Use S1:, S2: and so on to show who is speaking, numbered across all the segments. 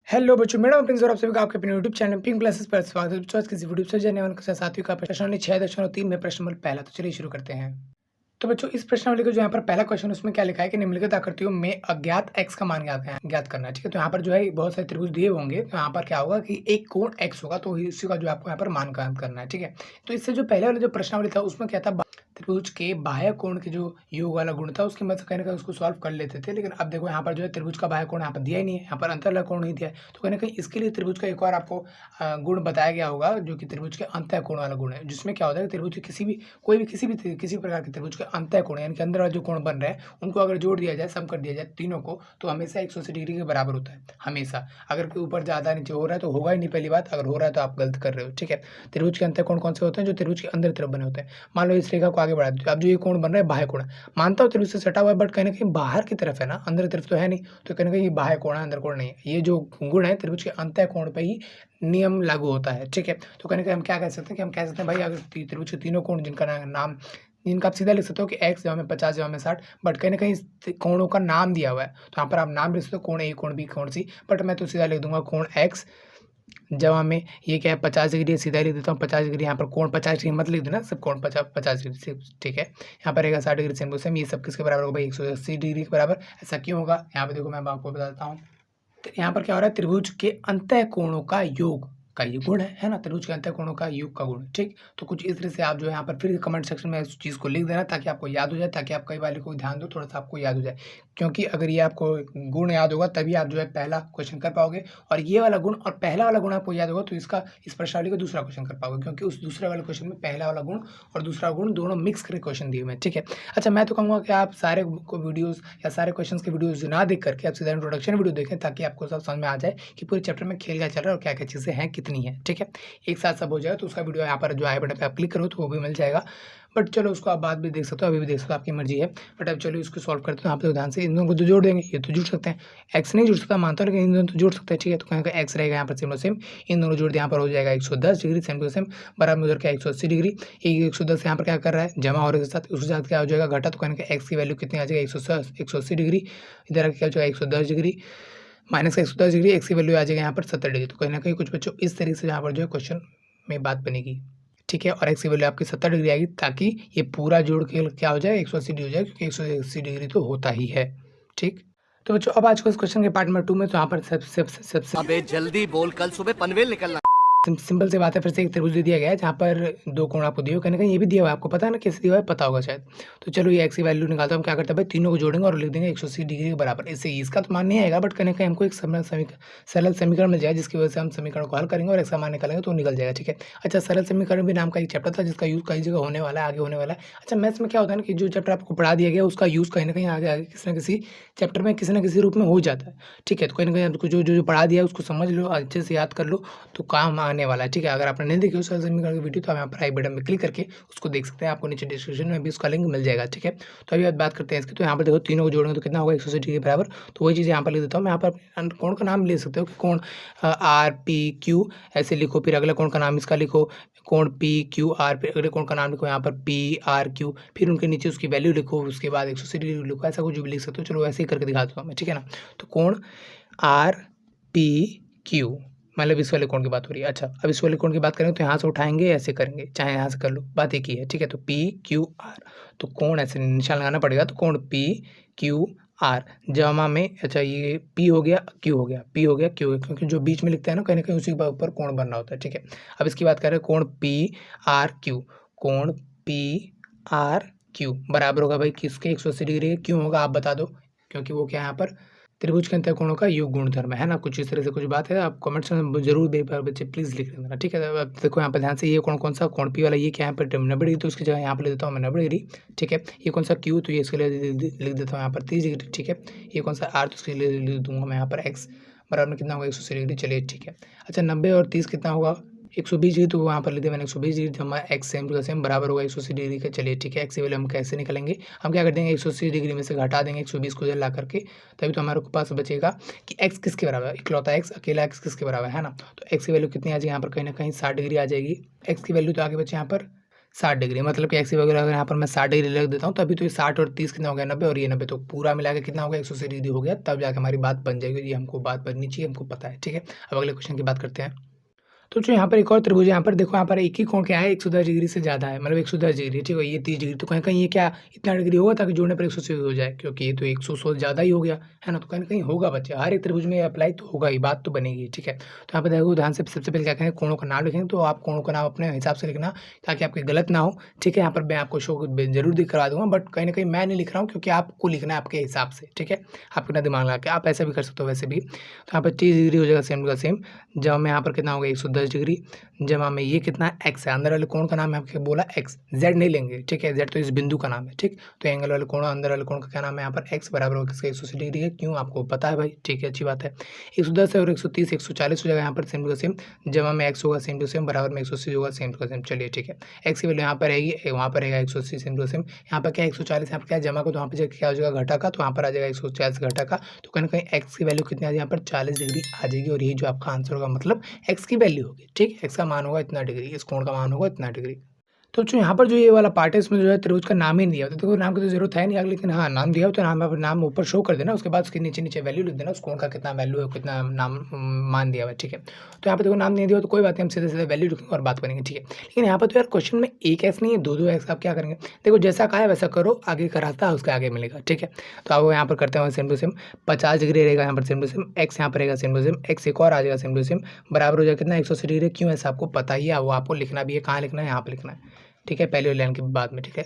S1: Hello बच्चों, मेरा नाम प्रिंस और आप सभी का आपके अपने यूट्यूब चैनल पिंक क्लासेस पर स्वागत है। बच्चों, आज किसी वीडियो से जानने वाले के साथ साथियों का प्रश्नावली 6.3 में प्रश्न नंबर पहला। तो चलिए शुरू करते हैं। तो बच्चों, इस प्रश्नावली का जो यहाँ पर पहला क्वेश्चन उसमें क्या लिखा है कि निम्नलिखित आकृतियों में अज्ञात x का मान ज्ञात करना है। ठीक है, तो यहाँ पर जो है बहुत सारे त्रिभुज दिए होंगे, तो यहाँ पर क्या होगा कि एक कोण x होगा, तो इसी का जो आपको यहाँ पर मान ज्ञात करना है। ठीक है, तो इससे जो पहले वाला जो प्रश्नावली था उसमें क्या था, त्रिभुज के बाह्य कोण के जो योग वाला गुण था उसकी मदद से कहीं ना कहीं उसको सॉल्व कर लेते थे। लेकिन अब देखो यहाँ पर जो है त्रिभुज का बाह्य कोण यहाँ पर दिया ही नहीं है, यहाँ पर अंतः कोण नहीं दिया है। तो कहीं ना कहीं इसके लिए त्रिभुज का एक और आपको गुण बताया गया होगा, जो कि त्रिभुज के अंतः कोण वाला गुण है, जिसमें क्या होता है कि त्रिभुज के किसी प्रकार के त्रिभुज के अंतः कोण यानी कि अंदर वाला जो कोण बन रहा है उनको अगर जोड़ दिया जाए, सम कर दिया जाए तीनों को, तो हमेशा 180 डिग्री के बराबर होता है। हमेशा अगर कोई ऊपर ज़्यादा नीचे हो रहा है तो होगा ही नहीं, पहली बात। अगर हो रहा है तो आप गलत कर रहे हो। ठीक है, त्रिभुज के अंतः कोण कौन से होते हैं? जो त्रिभुज के अंदर तरफ बने होते हैं। मान लो इस रेखा को आगे बढ़ा दो, अब जो ये कोण बन रहा है बाह्य कोण, मानता हूँ त्रिभुज से सटा हुआ है, बट कहीं ना कहीं बाहर की तरफ है ना, अंदर तरफ तो है नहीं, तो कहीं ना कहीं बाह्य कोण है, अंदर कोण नहीं है। ये जो गुण है त्रिभुज के अंतः कोण पे ही नियम लागू होता है। ठीक है, तो कहीं ना कहीं हम क्या कह सकते हैं कि हम कह सकते हैं भाई, अगर त्रिभुज के तीनों कोण जिनका आप सीधा लिख सकते हो कि x जमा में 50 जमा में 60, बट कहीं ना कहीं कोणों का नाम दिया हुआ है, तो यहाँ पर आप नाम लिख सकते हो, कोण ए, कोण बी, कोण सी, बट मैं तो सीधा लिख दूंगा कोण x जमा में ये क्या है 50 डिग्री, सीधा लिख देता हूँ 50 डिग्री। यहाँ पर कोण 50 डिग्री मत लिख देना, सब कोण 50 डिग्री से। ठीक है, यहाँ पर रहेगा 60 डिग्री सेम टू सेम। ये सब किसके बराबर होगा भाई? 180 डिग्री के बराबर। ऐसा क्यों होगा? यहाँ पे देखो, मैं आपको बताता हूँ। तो यहाँ पर क्या हो रहा है, त्रिभुज के अंतः कोणों का योग का ये गुण है ना, त्रिभुज के अंतः कोणों का योग का गुण। ठीक, तो कुछ इस तरह से आप जो है यहाँ पर फिर कमेंट सेक्शन में इस चीज़ को लिख देना, ताकि आपको याद हो जाए, ताकि आप कई बार को ध्यान दो, थोड़ा सा आपको याद हो जाए। क्योंकि अगर ये आपको गुण याद होगा तभी आप जो है पहला क्वेश्चन कर पाओगे, और ये वाला गुण और पहला वाला गुण आपको याद होगा तो इस प्रश्नावली का दूसरा क्वेश्चन कर पाओगे, क्योंकि उस दूसरे वाले क्वेश्चन में पहला वाला गुण और दूसरा गुण दोनों मिक्स करके क्वेश्चन दिए हुए हैं। ठीक है, अच्छा, मैं तो कहूँगा कि आप सारे को वीडियोज़ या सारे क्वेश्चन के वीडियोज़ ना देख करके आप सीधा इंट्रोडक्शन वीडियो देखें, ताकि आपको सब समझ में आ जाए कि पूरे चैप्टर में खेल क्या चल रहा है और क्या क्या चीज़ें हैं, कितनी है। ठीक है, एक साथ सब हो जाएगा, तो उसका वीडियो यहाँ पर जो आई बटन पे आप क्लिक करो तो वो भी मिल जाएगा। बट चलो, उसको आप बाद भी देख सकते हो, अभी भी देख सकते हो, आपकी मर्जी है। बट अब चलो इसको सॉल्व करते हो। यहाँ पे ध्यान से इन दोनों को तो जोड़ देंगे, ये तो जुड़ सकते हैं, एक्स नहीं जुड़ सकता मानता हूँ, लेकिन इन दोनों तो जुड़ सकते हैं। ठीक है, तो कहीं का एक्स रहेगा यहाँ पर सेम टू सेम, इन दोनों जोड़ दिया, यहाँ पर हो जाएगा 110 डिग्री सेम टू सेम, बराबर उधर का 180 डिग्री। 110 यहाँ पर क्या कर रहा है, जमा और के साथ उसके साथ क्या हो जाएगा, घटा, तो कहीं का एक्स की वैल्यू कितनी आ जाएगी, 180 डिग्री। इधर क्या हो जाएगा 110 डिग्री, माइनस का 110 डिग्री, एक्स की वैल्यू आ जाएगी यहाँ पर 70 डिग्री। तो कहीं ना कहीं कुछ बच्चों इस तरीके से यहाँ पर जो है क्वेश्चन में बात बनेगी। ठीक है, और एक्स की वैल्यू आपकी 70 डिग्री आएगी, ताकि ये पूरा जोड़ के क्या हो जाए 180 डिग्री हो जाए, क्योंकि 180 डिग्री तो होता ही है। ठीक, तो बच्चों अब आज को इस क्वेश्चन के पार्ट नंबर 2 में, तो यहाँ पर सबसे
S2: अबे जल्दी बोल, कल सुबह पनवेल निकलना।
S1: सिंपल सी बात है, फिर से एक त्रिभुज दे दिया गया है जहाँ पर दो कोण आपको दिए हुए, कहीं ना कहीं ये भी दिया हुआ है, आपको पता है ना कैसे दिया हुआ है, पता होगा शायद। तो चलो ये एक्स की वैल्यू निकालते हैं हम। क्या करते हैं भाई, तीनों को जोड़ेंगे और लिख देंगे 180 डिग्री के बराबर। इससे इसका तो मान नहीं आएगा, बट कहीं ना कहीं हमको एक सरल समीकरण मिल जाएगा, जिसकी वजह से हम समीकरण को हल करेंगे और इसका मान निकालेंगे तो निकल जाएगा। ठीक है, अच्छा, सरल समीकरण भी नाम का एक चैप्टर था जिसका यूज़ कई जगह होने वाला है, आगे होने वाला है। अच्छा, मैथ्स में क्या होता है ना कि जो चैप्टर आपको पढ़ा दिया गया उसका यूज़ कहीं ना कहीं आगे आगे किसी न किसी चैप्टर में किसी न किसी रूप में हो जाता है। ठीक है, तो कहीं ना कहीं आपको जो जो पढ़ा दिया है उसको समझ लो, अच्छे से याद कर लो, तो काम आने वाला है। ठीक है, अगर आपने नहीं देखी उस सरल समीकरण की वीडियो, तो आप यहाँ पर आई बटन में क्लिक करके उसको देख सकते हैं, आपको नीचे डिस्क्रिप्शन में भी उसका लिंक मिल जाएगा। ठीक है, तो अभी बात करते हैं इसकी। तो यहाँ पर देखो, तीनों को जोड़ेंगे तो कितना होगा 180 डिग्री के बराबर। तो वही चीज़ यहाँ पर लिख देता हूँ मैं। यहाँ पर कोण का नाम ले सकते हो कि कोण आर पी क्यू ऐसे लिखो, फिर अगले कोण का नाम इसका लिखो, कोण पी क्यू आर, फिर अगले कोण का नाम लिखो यहाँ पर पी आर क्यू, फिर उनके नीचे उसकी वैल्यू लिखो, उसके बाद 180 डिग्री लिखो, ऐसा कुछ भी लिख सकते हो। चलो ऐसे ही करके दिखा देता हूँ मैं। ठीक है ना, तो कोण आर पी क्यू, मतलब इस वाले कोण की बात हो रही है। अच्छा, अब इस वाले कोण की बात करेंगे तो यहाँ से उठाएंगे, ऐसे करेंगे, चाहे यहाँ से कर लो, बात एक ही है। ठीक है, तो पी क्यू आर, तो कोण ऐसे निशान लगाना पड़ेगा, तो कोण पी क्यू आर जमा में, अच्छा ये पी हो गया, क्यू हो गया, पी हो गया, क्यू हो गया, क्योंकि जो बीच में लिखते हैं ना, कहीं ना कहीं उसी के ऊपर कोण बनना होता है। ठीक है, अब इसकी बात करें, कोण पी आर क्यू, कोण पी आर क्यू बराबर होगा भाई किसके, 180 डिग्री। क्यों होगा आप बता दो, क्योंकि वो क्या यहाँ पर त्रिभुज के अंतः कोणों का योग गुणधर्म है ना, कुछ इस तरह से कुछ बात है। आप कमेंट्स में जरूर बच्चे प्लीज लिख देना। ठीक है, अब देखो यहाँ पर ध्यान से, ये कोण कौन सा, कोण पी वाला, ये क्या यहाँ पर 90 डिग्री, तो उसकी जगह यहाँ पर लिख देता हूँ मैं 90 डिग्री। ठीक है, ये कौन सा क्यू, तो ये इसके लिए लिख देता हूँ यहाँ पर 30 डिग्री। ठीक है, ये कौन सा आर, तो उसके लिए लिख दूंगा मैं यहाँ पर एक्स बराबर में कितना होगा 180 डिग्री। चलिए ठीक है, अच्छा 90 और 30 कितना होगा 120 डिग्री, तो वहाँ पर लिख दिया मैंने 120 डिग्री, जमा एक्स सेम टू सेम बराबर होगा 180 डिग्री का। चलिए ठीक है, एक्स की वैल्यू हम कैसे निकालेंगे, हम क्या कर देंगे 180 डिग्री में से घटा देंगे 120 को ला करके, तभी तो हमारे पास बचेगा कि एक्स किसके बराबर है, इकलौता एक्स, अकेला एक्स किसके बराबर है ना। तो एक्स की वैल्यू कितनी आ जाएगी यहाँ पर, कहीं ना कहीं 60 डिग्री आ जाएगी। एक्स की वैल्यू तो आगे बचे यहाँ पर 60 डिग्री, मतलब कि एक्स की वैल्यू अगर यहाँ पर मैं 60 डिग्री रख देता हूँ तभी तो ये 60 और 30 कितना हो गया 90, और ये 90, तो पूरा मिला के कितना हो गया 180 डिग्री हो गया, तब जाके हमारी बात बन जाएगी। ये हमको बात बननी चाहिए, हमको पता है, ठीक है। अब अगले क्वेश्चन की बात करते हैं। तो जो यहाँ पर एक और त्रिभुज है, यहाँ पर देखो यहाँ पर एक ही कोण क्या है 110 डिग्री से ज़्यादा है, मतलब 110 डिग्री, ठीक है, ये 30 डिग्री, तो कहीं कहीं ये क्या इतना डिग्री होगा ताकि जोड़ने पर 180 हो जाए, क्योंकि ये तो 100 ज़्यादा ही हो गया है ना, तो कहीं ना कहीं होगा बच्चे, हर एक त्रिभुज में अप्लाई तो होगा ही, बात तो बनेगी, ठीक है। तो यहाँ पर देखो ध्यान से, सबसे पहले क्या करेंगे, कोणों का नाम लिखेंगे, तो आप कोणों का नाम अपने हिसाब से लिखना ताकि आपकी गलत ना हो, ठीक है। यहाँ पर मैं आपको शो जरूर दिख करवा दूंगा, बट कहीं ना कहीं मैं नहीं लिख रहा हूँ क्योंकि आपको लिखना है आपके हिसाब से, ठीक है। आप अपना दिमाग लगा के आप ऐसा भी कर सकते हो वैसे भी। तो यहाँ पर 30 डिग्री हो जाएगा सेम का सेम, जब में यहाँ पर कितना होगा 110 डिग्री, जमा में ये कितना एक्स है, अंदर वाले कोण का नाम है आपके बोला एक्स, जेड नहीं लेंगे, ठीक है, जेड तो इस बिंदु का नाम है, ठीक। तो एंगल वाले कोण, अंदर वाले कोण का क्या नाम है यहाँ पर एक्स बराबर होगा किसका 180 डिग्री है, क्यों आपको पता है भाई, ठीक है, अच्छी बात है। 110 है और 130 140 हो जाएगा यहाँ पर सेम टू सेम, जमा में एक्स होगा सेम टू सेम, बराबर में 180 होगा सेम टू सेम, चलिए ठीक है। एक्स की वैल्यू यहाँ पर रहेगी, वहाँ पर रहेगा 180 सेम टू सेम, यहाँ पर क्या 140 यहाँ पर क्या जमा को, तो वहाँ पर क्या हो जाएगा घटा का, तो वहाँ पर आ जाएगा 140 घटा का, तो कहीं ना कहीं एक्स की वैल्यू कितनी आ जाएगी यहाँ पर 40 डिग्री आ जाएगी, और यही जो आपका आंसर होगा, मतलब एक्स की वैल्यू होगी, ठीक, एक्स का मान होगा इतना डिग्री, इस कोण का मान होगा इतना डिग्री। तो जो यहाँ पर जो ये वाला पार्ट है इसमें जो है त्रिभुज का नाम ही नहीं दिया होता, तो नाम की तो जरूरत है नहीं आगे, लेकिन हाँ नाम दिया हो तो नाम ऊपर शो कर देना, उसके बाद उसके नीचे नीचे वैल्यू लिख देना, उस कोण का कितना वैल्यू है, कितना नाम मान दिया हुआ है, ठीक है। तो यहाँ पे देखो नाम नहीं दिया हो तो कोई बात नहीं, हम सीधे सीधे वैल्यू लिखेंगे और बात करेंगे, ठीक है। लेकिन यहाँ पर तो यार क्वेश्चन में एक एक्स नहीं है, दो एक्स, आप क्या करेंगे, देखो जैसा कहा है वैसा करो, आगे का रास्ता उसके आगे मिलेगा, ठीक है। तो आप यहाँ पर करते हैं सेम टू सेम, 50 डिग्री रहेगा यहाँ पर सेम टू सेम, एक्स यहाँ पर रहेगा सेम टू सेम, एक्स एक और आ जाएगा सेम टू सेम, बराबर हो जाएगा कितना 180 डिग्री, क्यों ऐसा आपको पता ही है, वो आपको लिखना भी है, कहाँ लिखना है, यहाँ पर लिखना है, ठीक है, पहले लाइन के बाद में, ठीक है।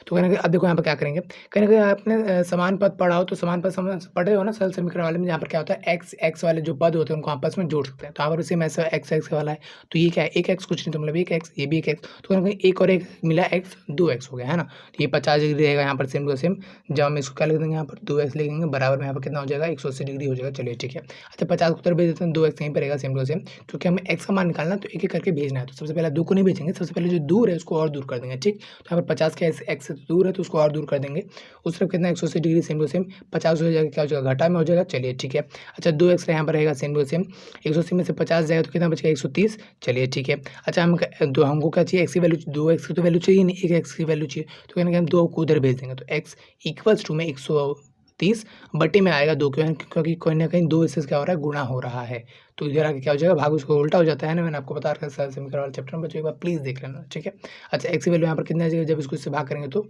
S1: तो कहीं ना कहीं अब देखो यहाँ पर क्या करेंगे, कहीं ना कहीं आपने समान पद पढ़ा हो तो समान पद पढ़े हो ना सरल समीकरण वाले में, यहाँ पर क्या होता है एक्स वाले जो पद होते हैं उनको आपस में जोड़ सकते हैं, तो यहाँ पर उसी में ऐसा एक्स वाला है, तो ये क्या है एक एक्स कुछ नहीं, तो मतलब एक एक्स, ये भी एक एक्स, तो कहीं ना कहीं एक और एक मिला एक्स, 2 एक्स हो गया है ना। तो ये 50 डिग्री रहेगा यहाँ पर सेम टू सेम, जब हम इसको क्या लिख देंगे यहाँ पर 2 एक्स लिखेंगे, बराबर में यहाँ पर कितना हो जाएगा 180 डिग्री हो जाएगा, चलिए ठीक है। अच्छा 50 को उधर भेज देते हैं, 2 एक्स यहीं पर रहेगा सेम टू सेम, क्योंकि हमें एक्स का मान निकालना तो एक एक करके भेजना है, तो सबसे पहले 2 को नहीं भेजेंगे, सबसे पहले जो दूर है उसको और दूर कर देंगे, ठीक। तो यहाँ पर 50 के एक्स से दूर है तो उसको और दूर कर देंगे, उस तरफ कितना 180 डिग्री सेम टू सेम, 50 हो जाएगा क्या हो जाएगा घटा में हो जाएगा, चलिए ठीक है। अच्छा 2 एक्स यहाँ पर रहेगा सेम टू सेम, 180 में से 50 जाएगा तो कितना बचेगा 130, चलिए ठीक है। अच्छा हमको क्या चाहिए एक्स की वैल्यू, 2 एक्स की तो वैल्यू चाहिए नहीं, एक एक्स की वैल्यू चाहिए, तो कहीं हम 2 को उधर भेज देंगे, तो एक्स इक्वल्स टू में 130 बटे में आएगा 2, क्योंकि कहीं ना कहीं 2 इससे क्या हो रहा है गुणा हो रहा है, तो इधर आके क्या हो जाएगा भाग उसको उल्टा हो जाता है ना, मैंने आपको बता रखा है समीकरण वाले चैप्टर में, बच्चों एक बार प्लीज देख लेना, ठीक है। अच्छा एक्स की वैल्यू यहाँ पर कितनी आ जाएगी, जब इसको इससे भाग करेंगे तो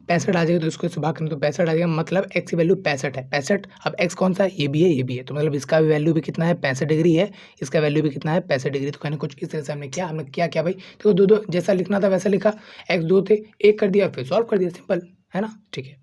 S1: 65 आ जाएगा, तो इसको इससे भाग करेंगे तो 65 आ जाएगा, मतलब एक्स की वैल्यू 65 है, 65। अब एक्स कौन सा है, ये भी है ये भी है, तो मतलब इसका भी वैल्यू भी कितना है 65 डिग्री है, इसका वैल्यू भी कितना है 65 डिग्री, तो कहने कुछ इस तरह से हमने क्या भाई, देखो दो जैसा लिखना था वैसा लिखा, एक्स 2 थे, एक कर दिया फिर सॉल्व कर दिया, सिंपल है ना, ठीक है।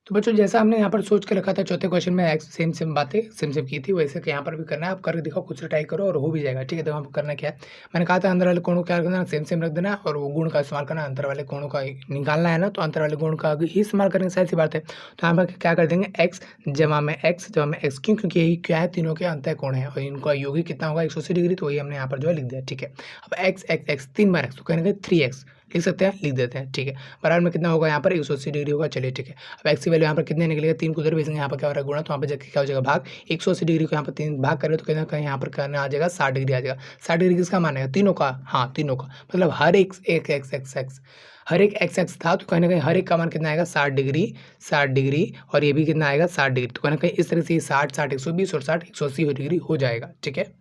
S1: तो बच्चों जैसा हमने यहाँ पर सोच के रखा था चौथे क्वेश्चन में एक्स सेम बातें सेम की थी, वैसे कि यहाँ पर भी करना है, आप करके दिखाओ, खुद से ट्राई करो और हो भी जाएगा, ठीक है। तो यहाँ पर करना क्या है, मैंने कहा था अंदर वाले कोणों को क्या करना है सेम रख देना है, और वो गुण का इस्तेमाल करना, अंतर वाले कोणों का निकालना है ना, तो अंतर वाले गुण का ही इस्तेमाल करेंगे, सही सी बात है। तो यहाँ पर क्या कर देंगे एक्स जमा में एक्स, क्यों, क्योंकि यही क्या है तीनों के अंतर कोण है, और इनका योग ही कितना होगा 180 डिग्री, तो वही हमने यहाँ पर जो है लिख दिया, ठीक है। अब एक्स 3 बार एक्स, तो कहीं ना कहीं 3x लिख सकते हैं, लिख देते हैं, ठीक है। बराबर में कितना होगा यहाँ पर 180 डिग्री होगा, चलिए ठीक है। अब एक्स की वैल्यू यहाँ पर कितने निकलेगा, 3 को उधर भेजेंगे, यहाँ पर क्या हो रहा है गुणा, तो यहाँ पर जाकर क्या हो जाएगा भाग, 180 डिग्री को यहाँ पर 3 भाग करें तो कहीं यहाँ पर करना आ जाएगा 60 डिग्री आ जाएगा। 60 डिग्री किसका मान है, तीनों का, हाँ तीनों का, मतलब हर एक हर एक एक्स था, तो कहीं ना कहीं हर एक का मान कितना आएगा 60 डिग्री, और ये भी कितना आएगा 60 डिग्री, तो कहीं ना कहीं इस तरह से 60 120 और 60 180 डिग्री हो जाएगा, ठीक है।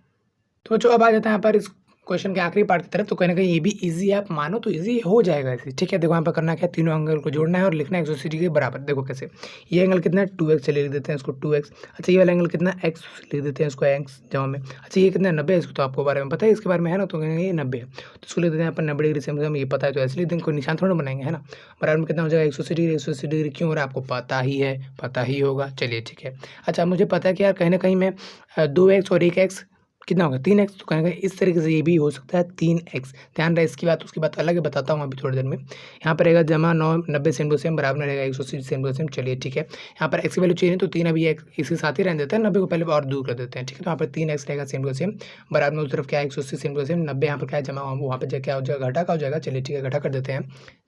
S1: तो जो अब आ जाता है यहाँ पर इस क्वेश्चन के आखिरी पार्ट की तरफ, तो कहीं ना कहीं ये भी इजी है, आप मानो तो इजी हो जाएगा ऐसे, ठीक है। देखो यहाँ पर करना क्या है, तीनों एंगल को जोड़ना है और लिखना है 180 डिग्री के बराबर। देखो कैसे, ये एंगल कितना है 2x, चलिए लिख देते हैं इसको 2x। अच्छा ये वाला एंगल कितना है x, लिख देते हैं इसको x जमा में। अच्छा ये कितना है 90 है, इसको तो आपको बारे में पता है, इसके बारे में है ना, तो कहेंगे ये 90 है, तो इसको लिख देते हैं यहाँ पर 90 डिग्री सेम, ये पता है तो ऐसे लिख देंगे, कोई निशान थोड़ा बनाएंगे है ना। बराबर में कितना हो जाएगा 180 डिग्री, 180 डिग्री क्यों हो रहा है आपको पता ही है, पता ही होगा, चलिए ठीक है। अच्छा मुझे पता है कि यार कहीं ना कहीं मैं 2x और 1x कितना होगा 3x, तो कहेंगे इस तरीके से ये भी हो सकता है 3x, ध्यान रहे इसकी बात, उसकी बात अलग है, बताता हूँ अभी थोड़ी देर में। यहाँ पर रहेगा जमा 90 सेम टू सेम, बराबर में रहेगा 180 सेम टू सेम, चलिए ठीक है। यहाँ पर x की वैल्यू चाहिए तो 3 अभी इसके साथ ही रहने देते हैं, 90 को पहले और दूर कर देते हैं, ठीक है। तो यहाँ पर 3x रहेगा सेम टू सेम, बराबर में उस तरफ क्या है 180 सेम टू सेम, 90 यहाँ पर क्या है जमा, वहाँ पर क्या हो जाएगा घटा का हो जाएगा, चलिए ठीक है घटा कर देते हैं।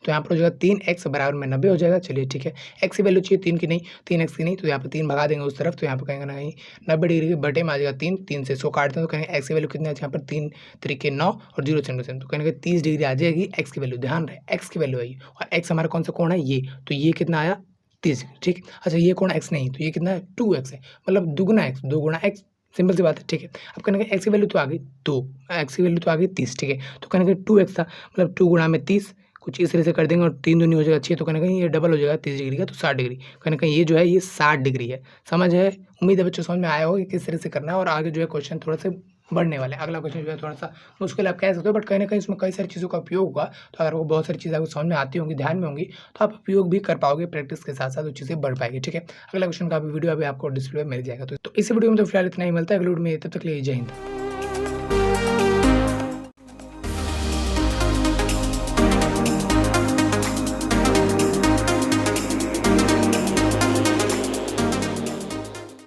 S1: तो यहाँ पर हो जाएगा 3x बराबर में 90 हो जाएगा, चलिए ठीक है। x की वैल्यू चाहिए 3 की नहीं, 3x की नहीं, तो यहाँ पर 3 भगा देंगे उस तरफ, तो यहाँ पर कहेंगे नहीं 90 डिग्री के बटे में आ जाएगा 3 से इसको काट देंगे तो कहेंगे एक्स की वैल्यू कितनी आ जाए यहाँ पर 3 तरीके 9 और 0 सेंटीमीटर, तो कहेंगे 30 डिग्री आ जाएगी एक्स की वैल्यू। ध्यान रहे एक्स की वैल्यू आई और एक्स हमारा कौन सा कोण है ये, तो ये कितना आया 30 डिग्री। ठीक, अच्छा ये कोण एक्स नहीं, तो ये कितना है 2x है, मतलब दुगुना एक्स, 2 गुणा एक्स, सिंपल सी बात है। ठीक है, अब कहने का एक्स की वैल्यू तो आ गई 2, एक्स की वैल्यू तो आ गई 30। ठीक है, तो कहने का 2x था, मतलब 2 गुणा में 30, कुछ इस तरह से कर देंगे और 3 दूनी हो जाएगा 6, तो कहने का ये डबल हो जाएगा 30 डिग्री का, तो 60 डिग्री। कहने का ये जो है ये 60 डिग्री है। समझ है, उम्मीद है बच्चों समझ में आया होगा कि किस तरह से करना है। और आगे जो है क्वेश्चन थोड़ा सा बढ़ने वाले हैं। अगला क्वेश्चन जो है थोड़ा सा मुश्किल आप कह सकते हो, बट कहीं ना कहीं इसमें कई सारी चीज़ों का उपयोग होगा। तो अगर वो बहुत सारी चीज़ें आपको समझ में आती होंगी, ध्यान में होंगी, तो आप उपयोग भी कर पाओगे, प्रैक्टिस के साथ साथ वो चीज़ें बढ़ पाएगी। ठीक है, अगला क्वेश्चन का भी वीडियो अभी आपको डिस्प्ले में मिल जाएगा। तो इस वीडियो में तो फिलहाल इतना ही, मिलता है अगले वीडियो में, तब तक के लिए जय हिंद।